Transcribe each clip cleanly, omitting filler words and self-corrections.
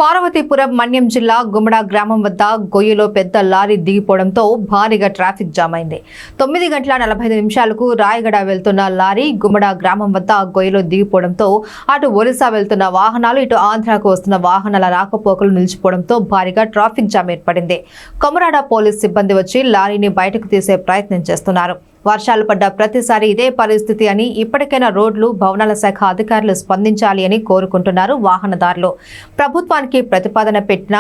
పార్వతీపురం మన్యం జిల్లా గుమ్మడ గ్రామం వద్ద గొయ్యిలో పెద్ద లారీ దిగిపోవడంతో భారీగా ట్రాఫిక్ జామ్ అయింది. 9 గంటల 45 నిమిషాలకు రాయగడ వెళ్తున్న లారీ గుమ్మడ గ్రామం వద్ద గొయ్యిలో దిగిపోవడంతో అటు ఒరిస్సా వెళ్తున్న వాహనాలు ఇటు ఆంధ్రాకు వస్తున్న వాహనాల రాకపోకలు నిలిచిపోవడంతో భారీగా ట్రాఫిక్ జామ్ ఏర్పడింది. కొమరాడ పోలీస్ సిబ్బంది వచ్చి లారీని బయటకు తీసే ప్రయత్నం చేస్తున్నారు. వర్షాలు పడ్డ ప్రతిసారి ఇదే పరిస్థితి అని ఇప్పటికైనా రోడ్లు భవనాల శాఖ అధికారులు స్పందించాలి అని కోరుకుంటున్నారు వాహనదారులు. ప్రభుత్వానికి ప్రతిపాదన పెట్టిన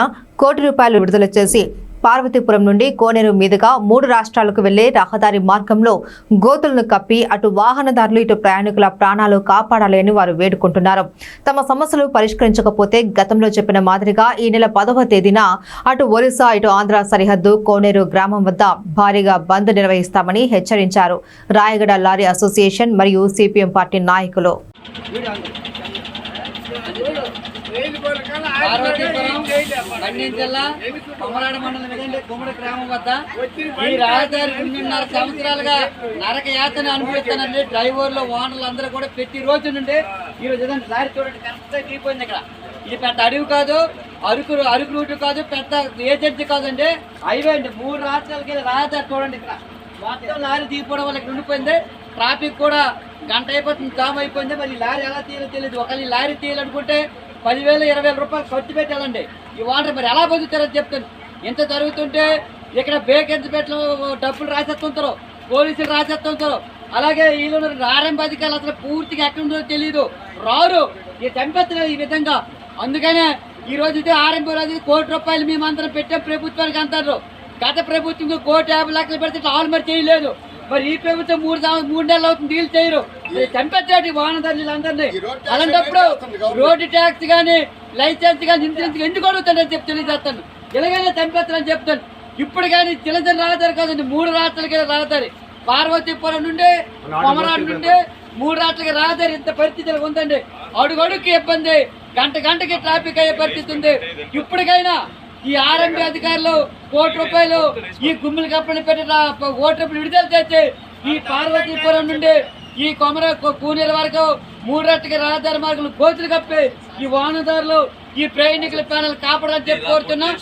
₹1 కోటి విడుదల చేసి పార్వతీపురం నుండి కోనేరు మీదుగా 3 రాష్ట్రాలకు వెళ్లే రహదారి మార్గంలో గోతులను కప్పి అటు వాహనదారులు ఇటు ప్రయాణికుల ప్రాణాలు కాపాడాలి అని వారు వేడుకుంటున్నారు. తమ సమస్యలు పరిష్కరించకపోతే గతంలో చెప్పిన మాదిరిగా ఈ నెల 10వ తేదీన అటు ఒరిస్సా ఇటు ఆంధ్ర సరిహద్దు కోనేరు గ్రామం వద్ద భారీగా బంద్ నిర్వహిస్తామని హెచ్చరించారు రాయగడ లారీ అసోసియేషన్ మరియు సిపిఎం పార్టీ నాయకులు. పార్వతీపురం మన్యం జిల్లా కొమరాడ మండలం ఏదంటే గుమ్మడి గ్రామం వద్ద ఈ రహదారి 2.5 సంవత్సరాలుగా నరక యాతన అనుభవిస్తానండి. డ్రైవర్లు ఓనర్లు అందరూ కూడా ప్రతి రోజు నుండి ఈ రోజు ఏదంటే లారీ చూడండి కరెక్ట్గా దిగిపోయింది. ఇక్కడ ఇది పెద్ద అడవి కాదు, అరకు రూట్ కాదు, పెద్ద ఏజెన్సీ కాదండి, హైవే అండి. 3 రాష్ట్రాలకి రహదారి చూడండి. ఇక్కడ మొత్తం లారీ దిగిపోవడం వల్ల ఇక్కడ ఉండిపోయింది. ట్రాఫిక్ కూడా గంట అయిపోతుంది, జామ్ అయిపోయింది. మరి లారీ ఎలా తీయాలో తెలియదు. ఒకవేళ లారీ తీయాలనుకుంటే 10,000 20,000 రూపాయలు ఖర్చు పెట్టాలండి. ఈ వాటర్ మరి ఎలా బతుకుతారని చెప్తాను. ఇంత జరుగుతుంటే ఇక్కడ బేకెన్స్పేటలో డబ్బులు రాసేస్తుంటారు, పోలీసులు రాసేస్తుంటారు. అలాగే వీళ్ళు ఆర్ఎంపీ అధికారులు అసలు పూర్తిగా ఎక్కడ ఉందో తెలియదు, రారు, ఇది చంపేస్తున్నారు ఈ విధంగా. అందుకనే ఈ రోజు అయితే ఆర్ఎంపీ రాజు ₹1 కోటి మేమందరం పెట్టాం ప్రభుత్వానికి అంటారు. గత ప్రభుత్వం ₹1,50,00,000 పెడితే ఆలు మరి చేయలేదు. మరి ఈ ప్రభుత్వం 3 నెలలు అవుతుంది, డీల్ చేయరు, చంపేస్తాడు వాహనదారులు అందరినీ. అలాంటప్పుడు రోడ్డు ట్యాక్స్ కానీ లైసెన్స్ కానీ ఇన్సూరెన్స్ ఎందుకు అడుగుతాడని చెప్పి తెలియజేస్తాను. ఎలాగైనా చంపేస్తానని చెప్తాను. ఇప్పుడు కానీ చిలజన రహదారి కాదండి, 3 రాష్ట్రాలకి రహదారి. పార్వతీపురం నుండి కొమరాడు నుండి 3 రాష్ట్రాలకి రహదారి. ఇంత పరిస్థితి ఉందండి. అడుగడుగుకి ఇబ్బంది, గంటకి ట్రాఫిక్ అయ్యే పరిస్థితి ఉంది. ఇప్పటికైనా ఈ ఆర్ఎంపీ అధికారులు ₹1 కోటి ఈ గుమ్మిలు కప్పని పెట్టి ₹1 విడుదల చేసి ఈ పార్వతీపురం నుండి ఈ కోనేరు వరకు 3 రాష్ట్రాలకి రహదారి మార్గంలో గోతులు కప్పి ఈ వాహనదారులు ఈ ప్రయాణికుల ప్రాణాలు కాపాడాలని చెప్పి కోరుతున్నాం.